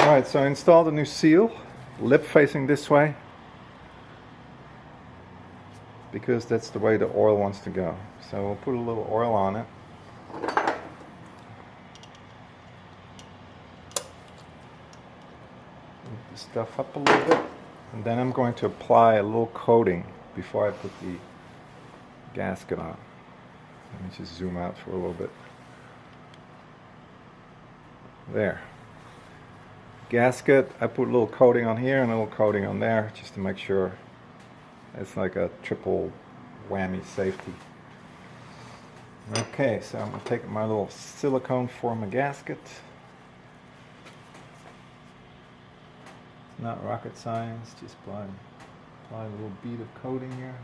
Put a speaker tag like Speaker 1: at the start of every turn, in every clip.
Speaker 1: Alright, so I installed a new seal, lip facing this way, because that's the way the oil wants to go. So we'll put a little oil on it. Move the stuff up a little bit, and then I'm going to apply a little coating before I put the gasket on. Let me just zoom out for a little bit. There. Gasket, I put a little coating on here and a little coating on there just to make sure it's like a triple whammy safety. Okay, so I'm going to take my little silicone form a gasket. It's not rocket science, just apply a little bead of coating here.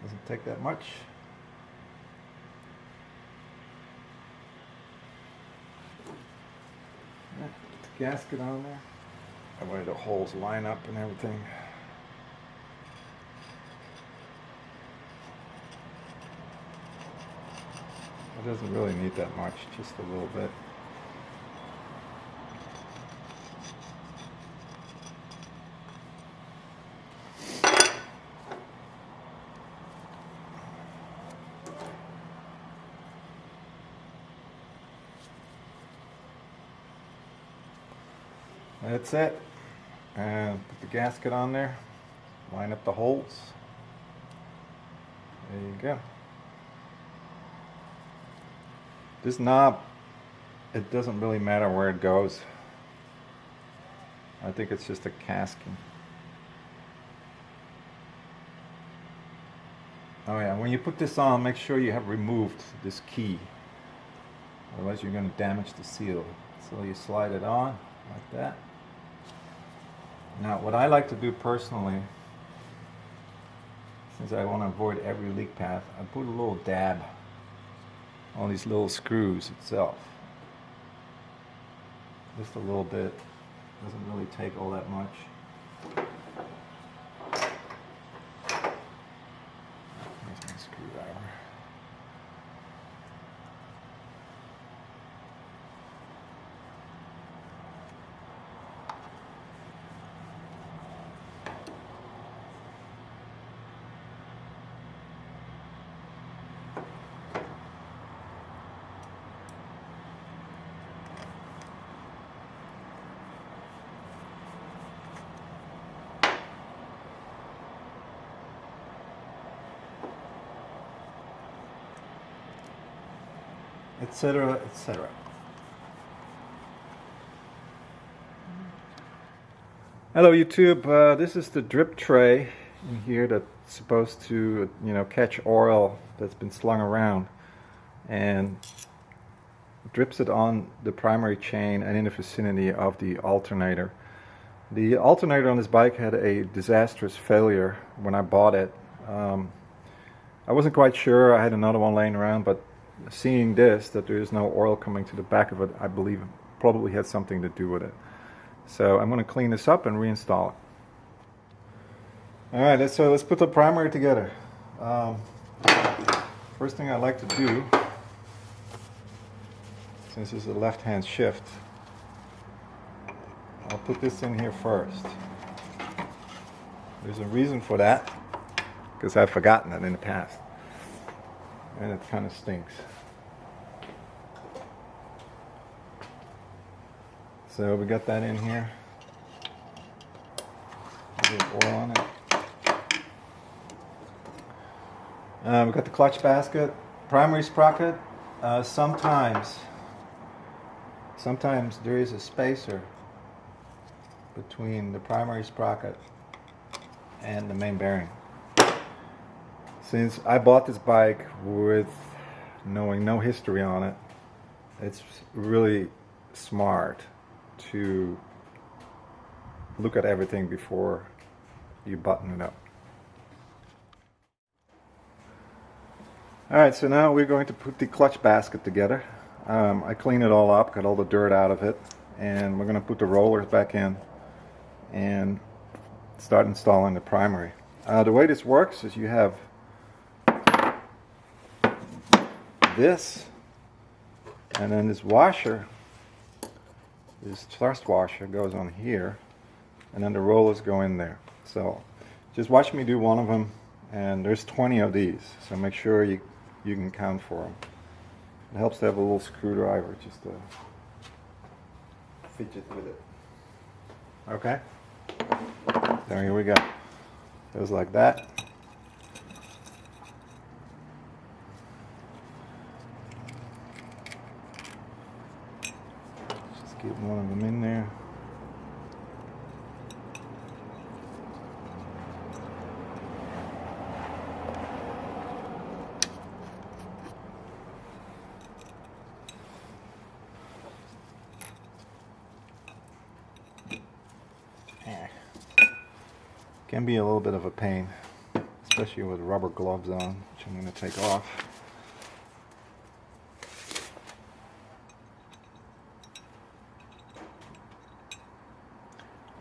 Speaker 1: Doesn't take that much. Put the gasket on there. That way the holes line up and everything. It doesn't really need that much, just a little bit. That's it. And put the gasket on there. Line up the holes. There you go. This knob, it doesn't really matter where it goes. I think it's just a casking. Oh yeah, when you put this on, make sure you have removed this key. Otherwise you're going to damage the seal. So you slide it on like that. Now what I like to do personally, since I want to avoid every leak path, I put a little dab on these little screws itself. Just a little bit. Doesn't really take all that much. Here's my screwdriver. Etc., etc. Hello YouTube, this is the drip tray in here that's supposed to, catch oil that's been slung around and drips it on the primary chain and in the vicinity of the alternator. The alternator on this bike had a disastrous failure when I bought it. I wasn't quite sure, I had another one laying around, but seeing this, that there is no oil coming to the back of it, I believe it probably had something to do with it. So I'm going to clean this up and reinstall it. Alright, so let's put the primary together. First thing I like to do, since this is a left-hand shift, I'll put this in here first. There's a reason for that, because I've forgotten it in the past. And it kind of stinks. So we got that in here. A little oil on it. We got the clutch basket, primary sprocket. Sometimes there is a spacer between the primary sprocket and the main bearing. Since I bought this bike with knowing no history on it, it's really smart to look at everything before you button it up. Alright, so now we're going to put the clutch basket together. I cleaned it all up, got all the dirt out of it, and we're going to put the rollers back in and start installing the primary. The way this works is you have this, and then this washer, this thrust washer goes on here, and then the rollers go in there. So just watch me do one of them, and there's 20 of these, so make sure you can count for them. It helps to have a little screwdriver just to fidget with it. Okay, so here we go. Goes like that. Just get one of them in there. Can be a little bit of a pain, especially with rubber gloves on, which I'm going to take off.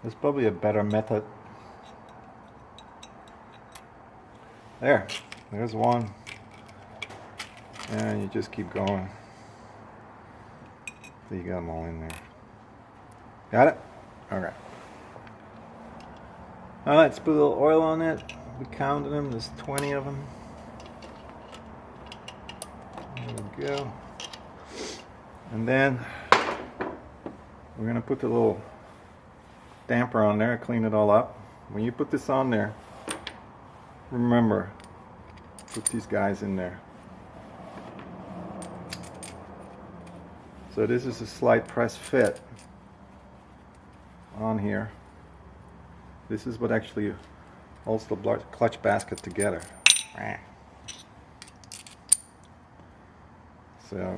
Speaker 1: There's probably a better method. There's one, and you just keep going so you got them all in there. Got it? Okay. Alright, let's put a little oil on it. We counted them, there's 20 of them. There we go. And then we're going to put the little damper on there, clean it all up. When you put this on there, remember, put these guys in there. So this is a slight press fit on here. This is what actually holds the clutch basket together. So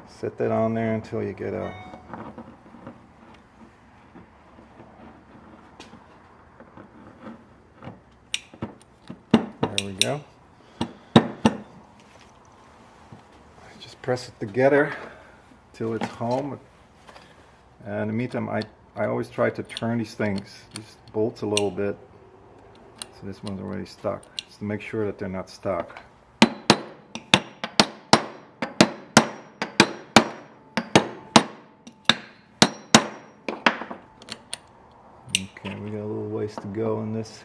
Speaker 1: set that on there until you get a there we go. Just press it together till it's home. And in the meantime, I always try to turn these things, these bolts a little bit. So this one's already stuck, just to make sure that they're not stuck. Okay, we got a little ways to go in this.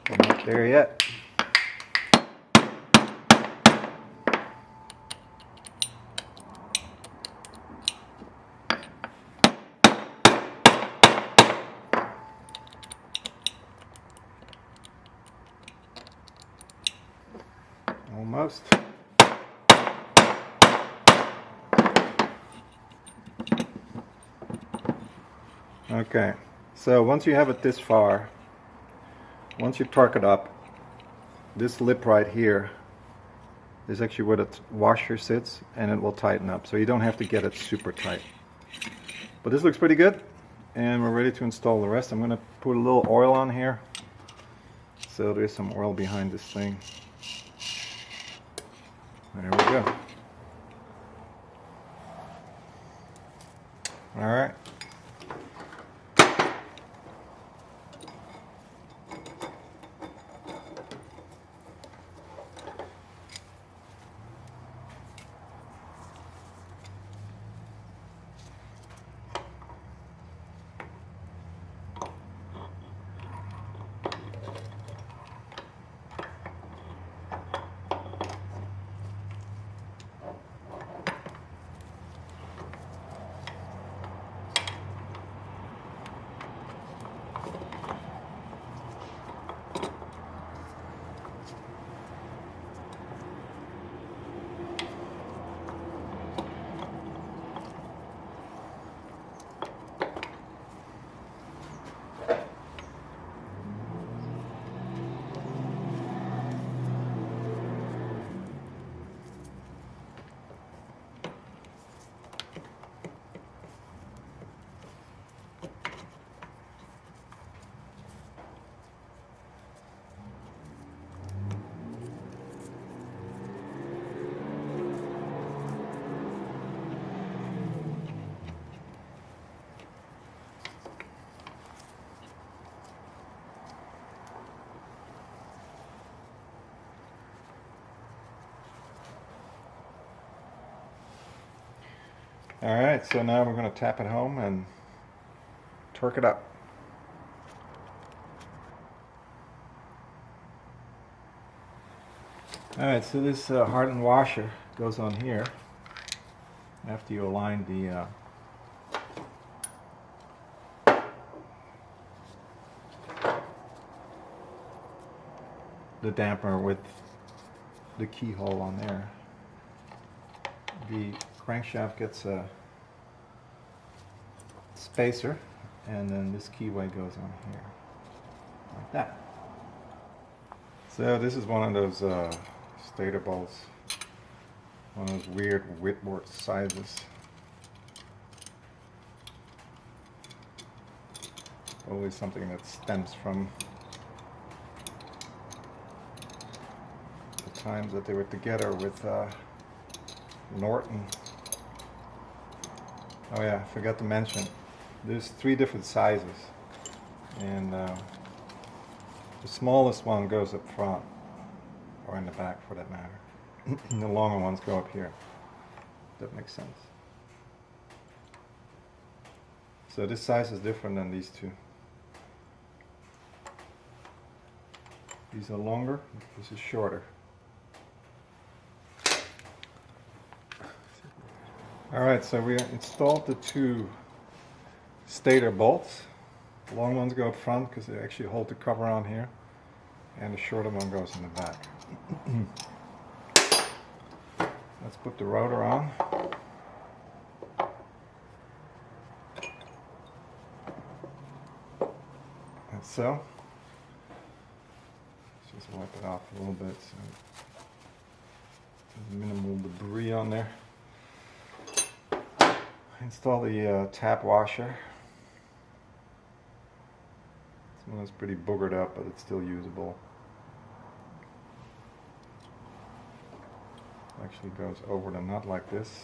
Speaker 1: I'm not there yet. Almost. Okay, so once you have it this far, once you torque it up, this lip right here is actually where the washer sits, and it will tighten up, so you don't have to get it super tight. But this looks pretty good, and we're ready to install the rest. I'm going to put a little oil on here, so there's some oil behind this thing. There we go. All right. Alright, so now we're going to tap it home and torque it up. Alright, so this hardened washer goes on here after you align the damper with the keyhole on there. The crankshaft gets a spacer, and then this keyway goes on here, like that. So this is one of those stator bolts, one of those weird Whitworth sizes. Always something that stems from the times that they were together with Norton. Oh yeah, I forgot to mention, there's 3 different sizes, and the smallest one goes up front, or in the back for that matter. And the longer ones go up here. That makes sense. So this size is different than these two. These are longer, this is shorter. Alright, so we installed the 2 stator bolts. The long ones go up front because they actually hold the cover on here, and the shorter one goes in the back. Let's put the rotor on. And so, let's just wipe it off a little bit so there's minimal debris on there. Install the tap washer. This one is pretty boogered up, but it's still usable. Actually goes over the nut like this.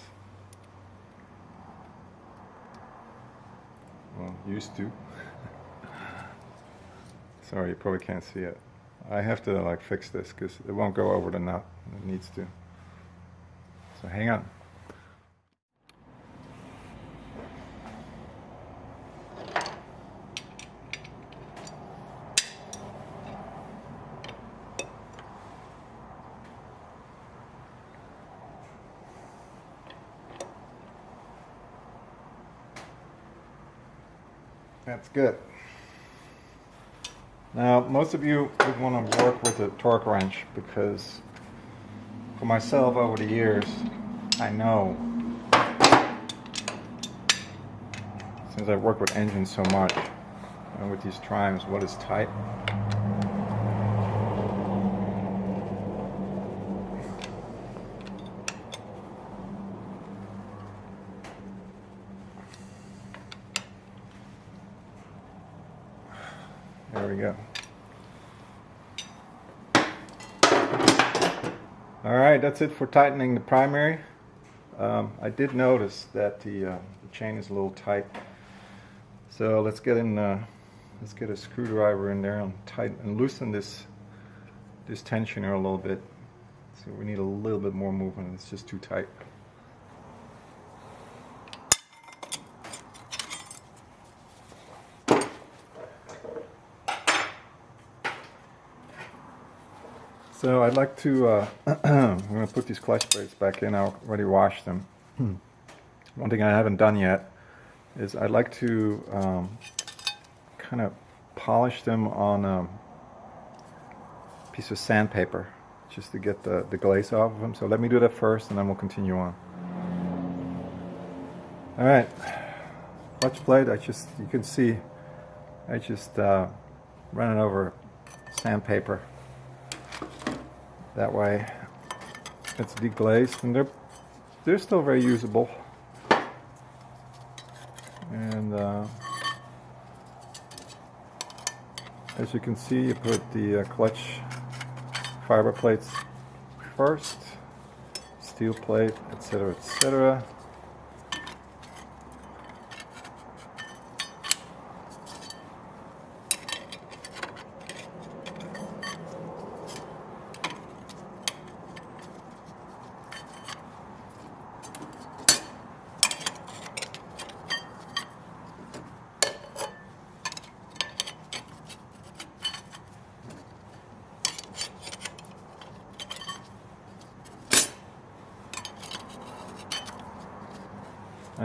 Speaker 1: Well, used to. Sorry, you probably can't see it. I have to like fix this because it won't go over the nut. It needs to. So hang on. That's good. Now, most of you would want to work with a torque wrench because for myself over the years, I know, since I've worked with engines so much and with these triumphs, what is tight. There we go. Alright, that's it for tightening the primary. I did notice that the chain is a little tight. So let's get a screwdriver in there and tighten and loosen this tensioner a little bit. So we need a little bit more movement. It's just too tight. So I'd like to, I'm going to put these clutch plates back in. I already washed them. One thing I haven't done yet is I'd like to kind of polish them on a piece of sandpaper just to get the glaze off of them. So let me do that first and then we'll continue on. Alright, clutch plate, you can see, I just ran it over sandpaper. That way it's deglazed, and they're still very usable. And as you can see, you put the clutch fiber plates first, steel plate, etc., etc.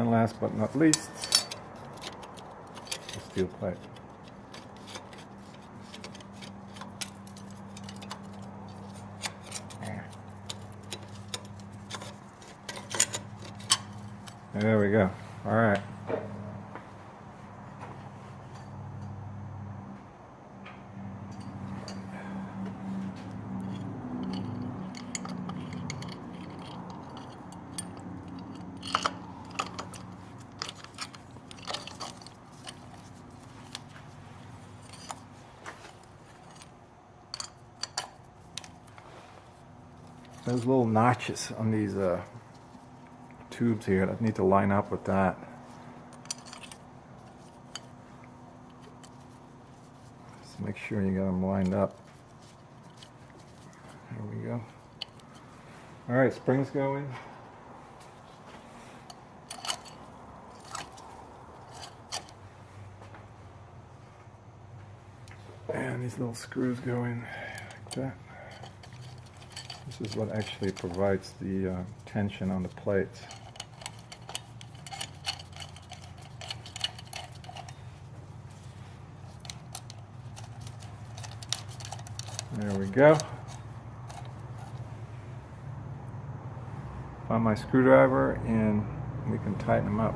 Speaker 1: And last but not least, the steel plate. There we go. All right. Those little notches on these tubes here that need to line up with that. Just make sure you got them lined up. There we go. All right, springs go in. And these little screws go in like that. This is what actually provides the tension on the plates. There we go. Find my screwdriver and we can tighten them up.